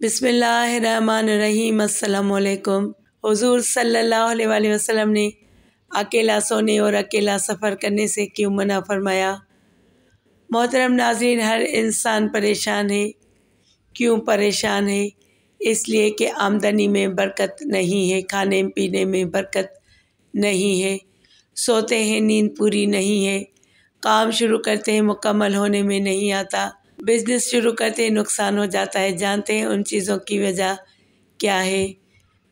بسم اللہ الرحمن الرحیم۔ السلام علیکم۔ حضور صلی اللہ علیہ وآلہ وسلم نے اکیلا سونے اور اکیلا سفر کرنے سے کیوں منع فرمایا؟ محترم ناظرین، ہر انسان پریشان ہے۔ کیوں پریشان ہے؟ اس لیے کہ آمدنی میں برکت نہیں ہے، کھانے پینے میں برکت نہیں ہے، سوتے ہیں نیند پوری نہیں ہے، کام شروع کرتے ہیں مکمل ہونے میں نہیں آتا، بزنس شروع کرتے ہیں نقصان ہو جاتا ہے۔ جانتے ہیں ان چیزوں کی وجہ کیا ہے؟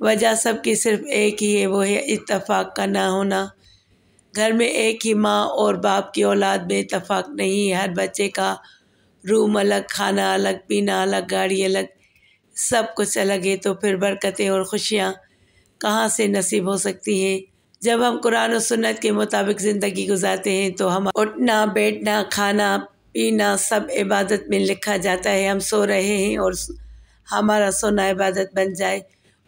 وجہ سب کی صرف ایک ہی ہے، وہ ہے اتفاق کا نہ ہونا۔ گھر میں ایک ہی ماں اور باپ کی اولاد میں اتفاق نہیں ہے۔ ہر بچے کا روم الگ، کھانا الگ، پینا الگ، گاڑی الگ، سب کچھ الگ ہے، تو پھر برکتیں اور خوشیاں کہاں سے نصیب ہو سکتی ہیں؟ جب ہم قرآن و سنت کے مطابق زندگی گزارتے ہیں تو ہم اٹھنا بیٹھنا کھانا پینا سب عبادت میں لکھا جاتا ہے۔ ہم سو رہے ہیں اور ہمارا سونا عبادت بن جائے،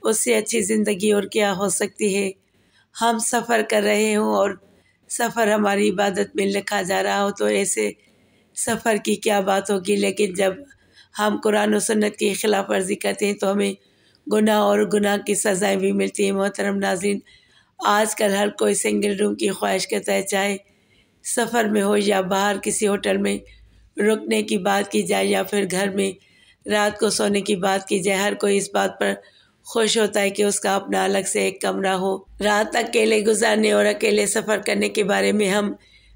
اس سے اچھی زندگی اور کیا ہو سکتی ہے؟ ہم سفر کر رہے ہوں اور سفر ہماری عبادت میں لکھا جا رہا ہو تو ایسے سفر کی کیا بات ہوگی؟ لیکن جب ہم قرآن و سنت کی خلاف ورزی کرتے ہیں تو ہمیں گناہ اور گناہ کی سزائیں بھی ملتی ہیں۔ محترم ناظرین، آج کل ہر کوئی سنگل روم کی خواہش کرتا ہے، چاہے سفر میں ہو یا باہر کسی ہوٹل میں رکنے کی بات کی جائے یا پھر گھر میں رات کو سونے کی بات کی جائے۔ ہر کوئی اس بات پر خوش ہوتا ہے کہ اس کا اپنا الگ سے ایک کمرہ ہو۔ رات اکیلے گزارنے اور اکیلے سفر کرنے کے بارے میں ہم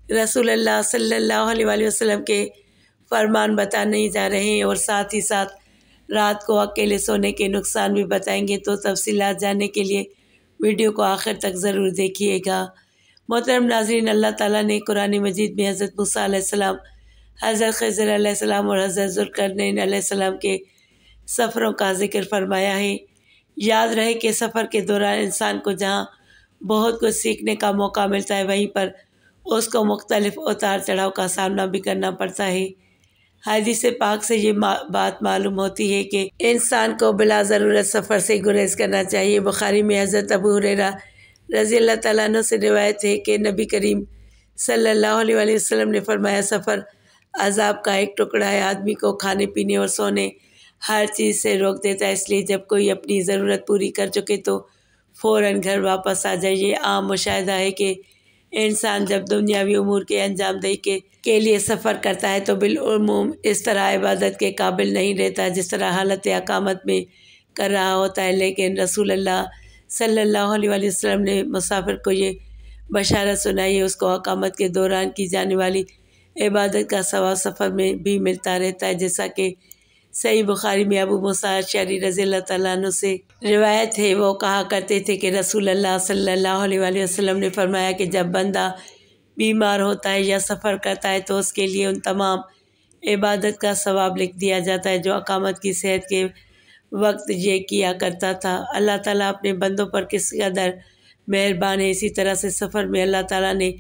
رسول اللہ صلی اللہ علیہ وآلہ وسلم کے فرمان بتانے جا رہے ہیں اور ساتھ ہی ساتھ رات کو اکیلے سونے کے نقصان بھی بتائیں گے، تو تفصیلات جاننے کے لیے ویڈیو کو آخر تک ضرور دیکھیے گا۔ محترم ناظرین، اللہ تعالیٰ نے قرآن مجید میں حضرت موسیٰ علیہ السلام، حضرت خضر علیہ السلام اور حضرت ذوالقرنین علیہ السلام کے سفروں کا ذکر فرمایا ہے۔ یاد رہے کہ سفر کے دوران انسان کو جہاں بہت کچھ سیکھنے کا موقع ملتا ہے، وہیں پر اس کو مختلف اتار چڑھاؤ کا سامنا بھی کرنا پڑتا ہے۔ حدیث پاک سے یہ بات معلوم ہوتی ہے کہ انسان کو بلا ضرورت سفر سے گریز کرنا چاہیے۔ بخاری میں حضرت ابو ہریرہ رضی اللہ تعالیٰ عنہ سے روایت ہے کہ نبی کریم صلی اللہ علیہ وآلہ وسلم نے فرمایا، سفر عذاب کا ایک ٹکڑا ہے، آدمی کو کھانے پینے اور سونے ہر چیز سے روک دیتا ہے۔ اس لیے جب کوئی اپنی ضرورت پوری کر چکے تو فوراً گھر واپس آ جائے۔ یہ عام مشاہدہ ہے کہ انسان جب دنیاوی امور کے انجام دہی کے لیے سفر کرتا ہے تو بالعموم اس طرح عبادت کے قابل نہیں رہتا جس طرح حالت اقامت میں کر رہا ہوتا ہے۔ لیکن رسول اللہ صلی اللہ علیہ وآلہ وسلم نے مسافر کو یہ بشارت سنائی ہے، اس کو اقامت کے دوران کی جانے والی عبادت کا ثواب سفر میں بھی ملتا رہتا ہے، جیسا کہ صحیح بخاری میں ابو موسیٰ اشعری رضی اللہ تعالیٰ عنہ سے روایت ہے۔ وہ کہا کرتے تھے کہ رسول اللہ صلی اللہ علیہ وآلہ وسلم نے فرمایا کہ جب بندہ بیمار ہوتا ہے یا سفر کرتا ہے تو اس کے لیے ان تمام عبادت کا ثواب لکھ دیا جاتا ہے جو اقامت کی صحت کے وقت یہ کیا کرتا تھا۔ اللہ تعالیٰ اپنے بندوں پر کس قدر مہربان ہے۔ اسی طرح سے سفر میں اللہ تعالیٰ نے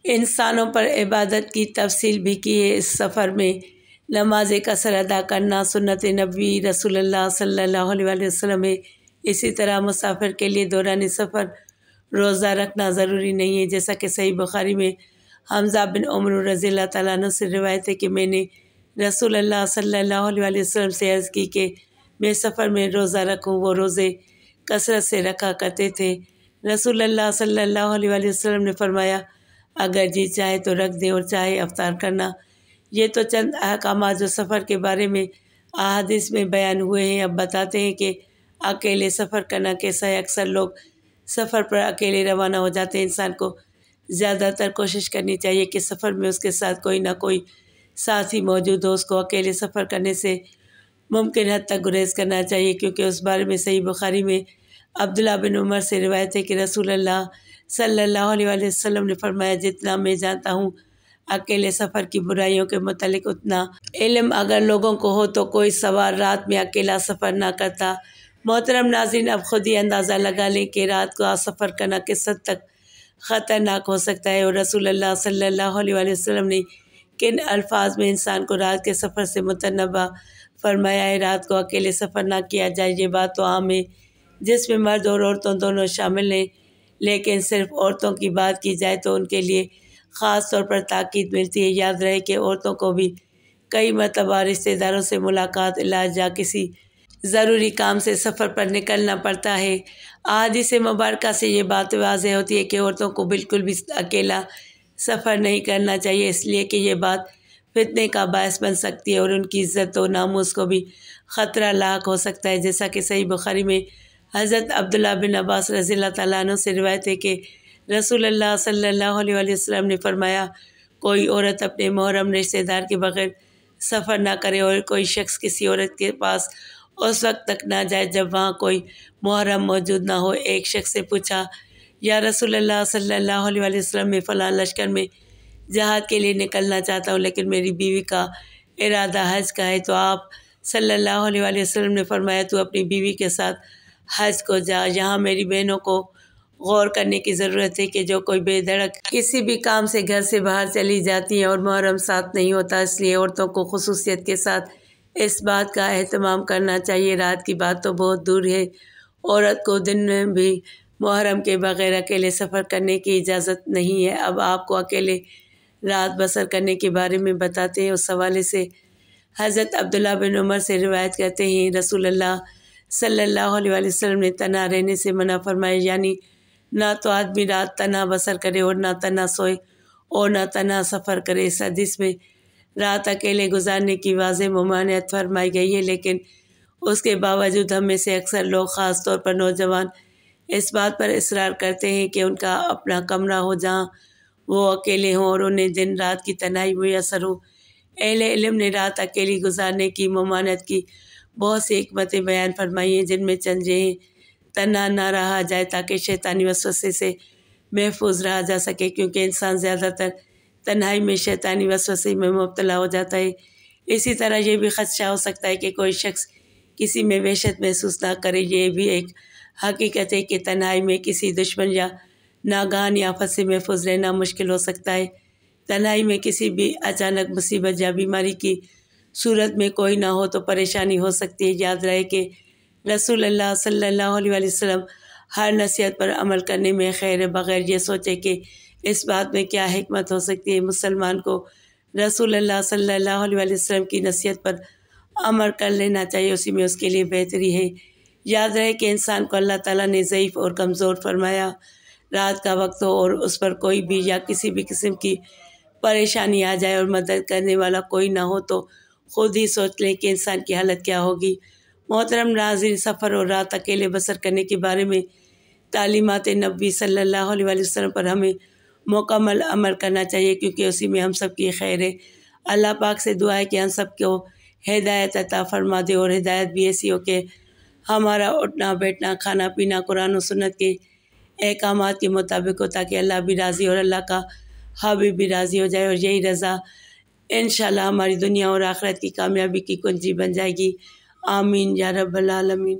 انسانوں پر عبادت کی تفصیل بھی کی ہے۔ اس سفر میں نماز قصر ادا کرنا سنت نبوی رسول اللہ صلی اللہ علیہ وآلہ وسلم ہے۔ اسی طرح مسافر کے لیے دوران سفر روزہ رکھنا ضروری نہیں ہے، جیسا کہ صحیح بخاری میں حمزہ بن عمر رضی اللہ تعالیٰ عنہ سے روایت ہے کہ میں نے رسول اللہ صلی اللہ علیہ وآلہ وسلم سے عرض کی کہ میں سفر میں روزہ رکھوں۔ وہ روزے کثرت سے رکھا کرتے تھے۔ رسول اللہ صلی اللہ علیہ وآلہ وسلم نے فرمایا، اگر جی چاہے تو رکھ دیں اور چاہے افطار کرنا۔ یہ تو چند احکامات جو سفر کے بارے میں احادیث میں بیان ہوئے ہیں۔ اب بتاتے ہیں کہ اکیلے سفر کرنا کیسا ہے۔ اکثر لوگ سفر پر اکیلے روانہ ہو جاتے ہیں۔ انسان کو زیادہ تر کوشش کرنی چاہیے کہ سفر میں اس کے ساتھ کوئی نہ کوئی ساتھی موجود ہو۔ اس کو اکیلے سفر کرنے سے ممکن حد تک گریز کرنا چاہیے، کیونکہ اس بارے میں صحیح بخاری میں عبداللہ بن عمر سے روایت ہے کہ رسول اللہ صلی اللہ علیہ وآلہ وسلم نے فرمایا، جتنا میں جانتا ہوں اکیلے سفر کی برائیوں کے متعلق اتنا علم اگر لوگوں کو ہو تو کوئی سوار رات میں اکیلا سفر نہ کرتا۔ محترم ناظرین، اب خود ہی اندازہ لگا لیں کہ رات کو سفر کرنا کس حد تک خطرناک ہو سکتا ہے، اور رسول اللہ صلی اللہ علیہ وآلہ وسلم نے کن الفاظ میں انسان کو رات کے سفر سے متنبہ فرمایا ہے۔ رات کو اکیلے سفر نہ کیا جائے، یہ بات تو عام ہے جس میں مرد اور عورتوں دونوں شامل ہیں، لیکن صرف عورتوں کی بات کی جائے تو ان کے لیے خاص طور پر تاکید ملتی ہے۔ یاد رہے کہ عورتوں کو بھی کئی مرتبہ رشتہ داروں سے ملاقات، علاج یا کسی ضروری کام سے سفر پر نکلنا پڑتا ہے۔ احادیث مبارکہ سے یہ بات واضح ہوتی ہے کہ عورتوں کو بالکل بھی اکیلا سفر نہیں کرنا چاہیے، اس لیے کہ یہ بات فتنے کا باعث بن سکتی ہے اور ان کی عزت و ناموس کو بھی خطرہ لاحق ہو سکتا ہے، جیسا کہ صحیح بخاری میں حضرت عبداللہ بن عباس رضی اللہ تعالیٰ عنہ سے روایت ہے کہ رسول اللہ صلی اللہ علیہ وآلہ وسلم نے فرمایا، کوئی عورت اپنے محرم رشتہ دار کے بغیر سفر نہ کرے اور کوئی شخص کسی عورت کے پاس اس وقت تک نہ جائے جب وہاں کوئی محرم موجود نہ ہو۔ ایک شخص سے پوچھا، یا رسول اللہ صلی اللہ علیہ وآلہ وسلم، میں فلاں لشکر میں جہاد کے لیے نکلنا چاہتا ہوں لیکن میری بیوی کا ارادہ حج کا ہے، تو آپ صلی اللہ علیہ وآلہ وسلم نے فرمایا، تو اپنی بیوی کے ساتھ حج کو جا۔ یہاں میری بہنوں کو غور کرنے کی ضرورت ہے کہ جو کوئی بے دھڑک کسی بھی کام سے گھر سے باہر چلی جاتی ہیں اور محرم ساتھ نہیں ہوتا، اس لیے عورتوں کو خصوصیت کے ساتھ اس بات کا اہتمام کرنا چاہیے۔ رات کی بات تو بہت دور ہے، عورت کو دن میں بھی محرم کے بغیر اکیلے سفر کرنے کی اجازت نہیں ہے۔ اب آپ کو اکیلے رات بسر کرنے کے بارے میں بتاتے ہیں۔ اس حوالے سے حضرت عبداللہ بن عمر سے روایت کرتے ہیں، رسول اللہ صلی اللہ علیہ وآلہ وسلم نے تنہا رہنے سے منع فرمایا، یعنی نہ تو آدمی رات تنہا بسر کرے اور نہ تنہا سوئے اور نہ تنہا سفر کرے۔ اس حدیث میں رات اکیلے گزارنے کی واضح ممانعت فرمائی گئی ہے، لیکن اس کے باوجود ہم میں سے اکثر لوگ، خاص طور پر نوجوان، اس بات پر اصرار کرتے ہیں کہ ان کا اپنا کمرہ ہو جہاں وہ اکیلے ہوں اور انہیں دن رات کی تنہائی میسر ہو۔ اہل علم نے رات اکیلی گزارنے کی ممانعت کی بہت سی حکمتیں بیان فرمائی ہیں، جن میں چند یہ ہیں، تنہا نہ رہا جائے تاکہ شیطانی وسوسے سے محفوظ رہا جا سکے، کیونکہ انسان زیادہ تر تنہائی میں شیطانی وسوسے میں مبتلا ہو جاتا ہے۔ اسی طرح یہ بھی خدشہ ہو سکتا ہے کہ کوئی شخص کسی میں وحشت محسوس نہ کرے۔ یہ بھی ایک حقیقت ہے کہ تنہائی میں کسی دشمن یا ناگہانی آفت سے محفوظ رہنا مشکل ہو سکتا ہے۔ تنہائی میں کسی بھی اچانک مصیبت یا بیماری کی صورت میں کوئی نہ ہو تو پریشانی ہو سکتی ہے۔ یاد رہے کہ رسول اللہ صلی اللہ علیہ وآلہ وسلم ہر نصیحت پر عمل کرنے میں خیر ہے، بغیر یہ سوچے کہ اس بات میں کیا حکمت ہو سکتی ہے۔ مسلمان کو رسول اللہ صلی اللہ علیہ وآلہ وسلم کی نصیحت پر عمل کر لینا چاہیے، اسی میں اس کے لیے بہتری ہے۔ یاد رہے کہ انسان کو اللہ تعالیٰ نے ضعیف اور کمزور فرمایا۔ رات کا وقت ہو اور اس پر کوئی بھی یا کسی بھی قسم کی پریشانی آ جائے اور مدد کرنے والا کوئی نہ ہو تو خود ہی سوچ لیں کہ انسان کی حالت کیا ہوگی۔ محترم ناظرین، سفر اور رات اکیلے بسر کرنے کے بارے میں تعلیمات نبوی صلی اللہ علیہ وآلہ وسلم پر ہمیں مکمل عمل کرنا چاہیے، کیونکہ اسی میں ہم سب کی خیر ہے۔ اللہ پاک سے دعا ہے کہ ہم سب کو ہدایت عطا فرما دے، اور ہدایت بھی ایسی ہو کہ ہمارا اٹھنا بیٹھنا کھانا پینا قرآن و سنت کے احکامات کے مطابق ہو، تاکہ اللہ بھی راضی اور اللہ کا حبیب بھی راضی ہو جائے، اور یہی رضا انشاءاللہ ہماری دنیا اور آخرت کی کامیابی کی کنجی بن جائے گی۔ آمین یا رب العالمین۔